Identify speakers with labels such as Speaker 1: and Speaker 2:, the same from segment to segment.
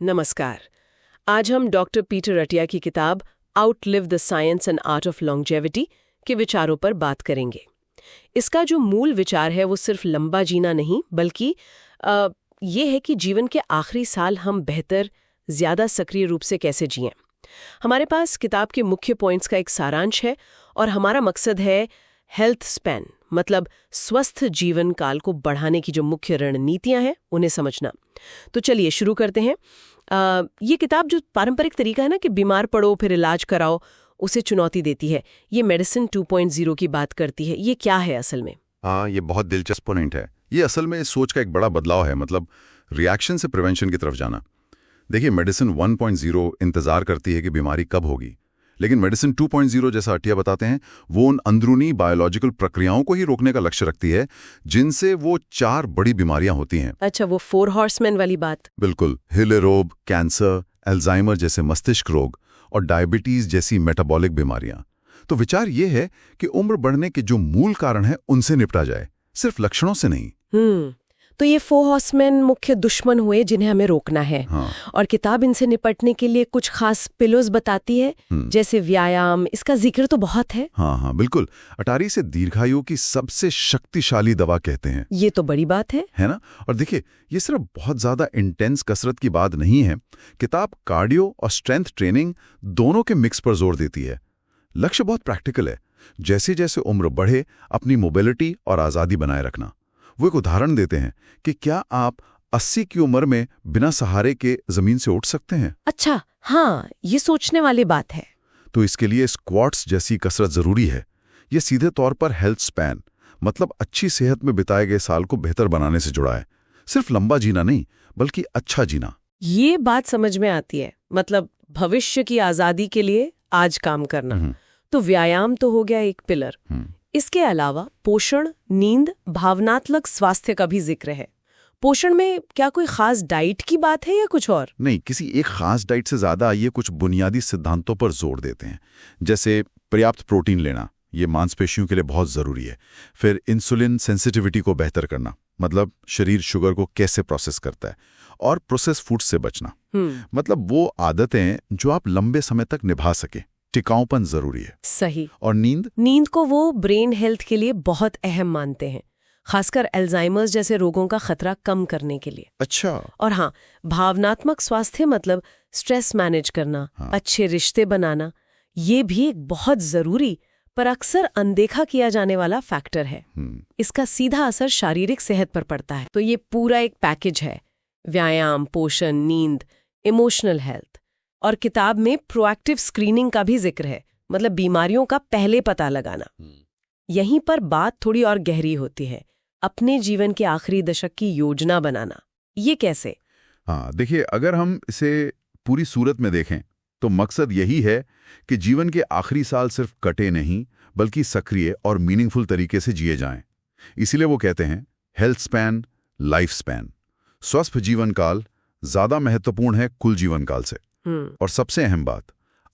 Speaker 1: नमस्कार। आज हम डॉक्टर पीटर अटिया की किताब outlive the science and art of longevity के विचारों पर बात करेंगे। इसका जो मूल विचार है वो सिर्फ लंबा जीना नहीं बल्कि ये है कि जीवन के आखिरी साल हम बेहतर, ज्यादा सक्रिय रूप से कैसे जिएं। हमारे पास किताब के मुख्य पॉइंट्स का एक सारांश है और हमारा मकसद है हेल्थ स्पैन, मतलब स्वस्थ जीवन काल को बढ़ाने की जो मुख्य रणनीतियां हैं उन्हें समझना। तो चलिए शुरू करते हैं। ये किताब जो पारंपरिक तरीका है ना कि बीमार पड़ो फिर इलाज कराओ, उसे चुनौती देती है। ये मेडिसिन 2.0 की बात करती है। ये क्या है असल में?
Speaker 2: हाँ, ये बहुत दिलचस्प पॉइंट है। ये असल में इस सोच का एक बड़ा बदलाव है, मतलब रिएक्शन से प्रिवेंशन की तरफ जाना। देखिए, मेडिसिन 1.0 इंतजार करती है कि बीमारी कब होगी, लेकिन मेडिसिन 2.0 जैसा अटिया बताते हैं वो उन अंदरूनी बायोलॉजिकल प्रक्रियाओं को ही रोकने का लक्ष्य रखती है जिनसे वो 4 बड़ी बीमारियां होती हैं।
Speaker 1: अच्छा, वो 4 हॉर्समैन वाली बात।
Speaker 2: बिल्कुल। हिलेरोब, कैंसर, अल्जाइमर जैसे मस्तिष्क रोग और डायबिटीज जैसी मेटाबॉलिक बीमारियां। तो विचार ये है कि उम्र बढ़ने के जो मूल कारण है उनसे निपटा जाए, सिर्फ लक्षणों से नहीं।
Speaker 1: तो ये 4 हॉर्समैन मुख्य दुश्मन हुए जिन्हें हमें रोकना है।
Speaker 2: हाँ।
Speaker 1: और किताब इनसे निपटने के लिए कुछ खास पिलर्स बताती है, जैसे व्यायाम। इसका जिक्र तो बहुत है।
Speaker 2: हाँ, बिल्कुल। अटारी से दीर्घायु की सबसे शक्तिशाली दवा कहते हैं।
Speaker 1: ये तो बड़ी बात है
Speaker 2: ना? और देखिए, ये सिर्फ बहुत ज्यादा इंटेंस कसरत की बात नहीं है। किताब कार्डियो और स्ट्रेंथ ट्रेनिंग दोनों के मिक्स पर जोर देती है। लक्ष्य बहुत प्रैक्टिकल है, जैसे जैसे उम्र बढ़े अपनी मोबिलिटी और आज़ादी बनाए रखना। वो एक उदाहरण देते हैं कि क्या आप 80 की उम्र में बिना सहारे के जमीन से उठ सकते हैं?
Speaker 1: अच्छा, हाँ, ये सोचने वाली बात है।
Speaker 2: तो इसके लिए स्क्वाट्स जैसी कसरत जरूरी है। ये सीधे तौर पर हेल्थ स्पैन, मतलब अच्छी सेहत में बिताए गए साल को बेहतर बनाने से जुड़ा है। सिर्फ लंबा जीना नहीं, बल्कि अच्छा जीना।
Speaker 1: ये बात समझ में आती है, मतलब भविष्य की आजादी के लिए आज काम करना। तो व्यायाम तो हो गया एक पिलर। इसके अलावा पोषण, नींद, भावनात्मक स्वास्थ्य का भी जिक्र है। पोषण में क्या कोई खास डाइट की बात है या कुछ और?
Speaker 2: नहीं, किसी एक खास डाइट से ज्यादा ये कुछ बुनियादी सिद्धांतों पर जोर देते हैं, जैसे पर्याप्त प्रोटीन लेना, ये मांसपेशियों के लिए बहुत जरूरी है। फिर इंसुलिन सेंसिटिविटी को बेहतर करना, मतलब शरीर शुगर को कैसे प्रोसेस करता है। और प्रोसेस फूड्स से बचना, मतलब वो आदतें जो आप लंबे समय तक निभा सके। टिकाऊपन जरूरी है।
Speaker 1: सही।
Speaker 2: और
Speaker 1: नींद को वो ब्रेन हेल्थ के लिए बहुत अहम मानते हैं, खासकर अल्जाइमर्स जैसे रोगों का खतरा कम करने के लिए।
Speaker 2: अच्छा।
Speaker 1: और हाँ, भावनात्मक स्वास्थ्य मतलब स्ट्रेस मैनेज करना, अच्छे रिश्ते बनाना, ये भी एक बहुत जरूरी पर अक्सर अनदेखा किया जाने वाला फैक्टर है। इसका सीधा असर शारीरिक सेहत पर पड़ता है। तो ये पूरा एक पैकेज है: व्यायाम, पोषण, नींद, इमोशनल हेल्थ। और किताब में प्रोएक्टिव स्क्रीनिंग का भी जिक्र है, मतलब बीमारियों का पहले पता लगाना। यहीं पर बात थोड़ी और गहरी होती है, अपने जीवन के आखिरी दशक की योजना बनाना। ये कैसे?
Speaker 2: हाँ, देखिए, अगर हम इसे पूरी सूरत में देखें तो मकसद यही है कि जीवन के आखिरी साल सिर्फ कटे नहीं, बल्कि सक्रिय और मीनिंगफुल तरीके से जिए जाएं। इसीलिए वो कहते हैं हेल्थ स्पैन, लाइफ स्पैन। स्वस्थ जीवन काल ज्यादा महत्वपूर्ण है कुल जीवन काल से। और सबसे अहम बात,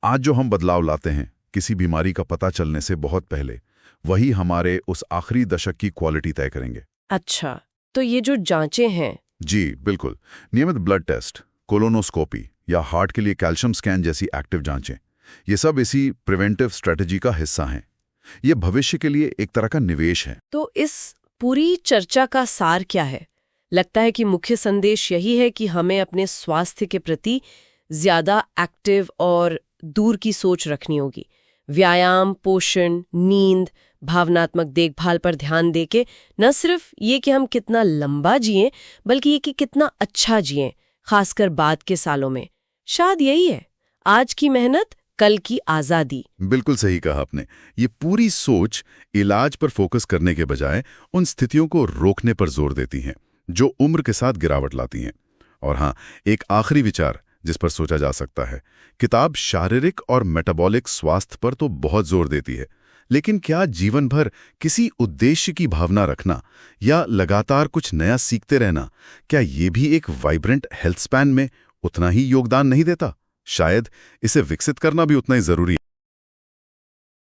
Speaker 2: आज जो हम बदलाव लाते हैं किसी बीमारी का पता चलने से बहुत पहले, वही हमारे उस आखिरी दशक की क्वालिटी तय करेंगे।
Speaker 1: अच्छा, तो ये जो जांचें हैं?
Speaker 2: जी बिल्कुल। नियमित ब्लड टेस्ट, कोलोनोस्कोपी या हार्ट के लिए कैल्शियम स्कैन जैसी एक्टिव जांचें, ये सब इसी प्रिवेंटिव स्ट्रेटजी का हिस्सा हैं। ये भविष्य के लिए एक तरह का निवेश है।
Speaker 1: तो इस पूरी चर्चा का सार क्या है? लगता है कि मुख्य संदेश यही है कि हमें अपने स्वास्थ्य के प्रति ज्यादा एक्टिव और दूर की सोच रखनी होगी। व्यायाम, पोषण, नींद, भावनात्मक देखभाल पर ध्यान देके न सिर्फ ये कि हम कितना लंबा जिएं, बल्कि ये कि कितना अच्छा जिएं, खासकर बाद के सालों में। शायद यही है आज की मेहनत, कल की आजादी।
Speaker 2: बिल्कुल सही कहा आपने। ये पूरी सोच इलाज पर फोकस करने के बजाय उन स्थितियों को रोकने पर जोर देती हैं जो उम्र के साथ गिरावट लाती हैं। और हाँ, एक आखिरी विचार जिस पर सोचा जा सकता है, किताब शारीरिक और मेटाबॉलिक स्वास्थ्य पर तो बहुत जोर देती है, लेकिन क्या जीवन भर किसी उद्देश्य की भावना रखना या लगातार कुछ नया सीखते रहना, क्या ये भी एक वाइब्रेंट हेल्थ स्पैन में उतना ही योगदान नहीं देता? शायद इसे विकसित करना भी उतना ही जरूरी है।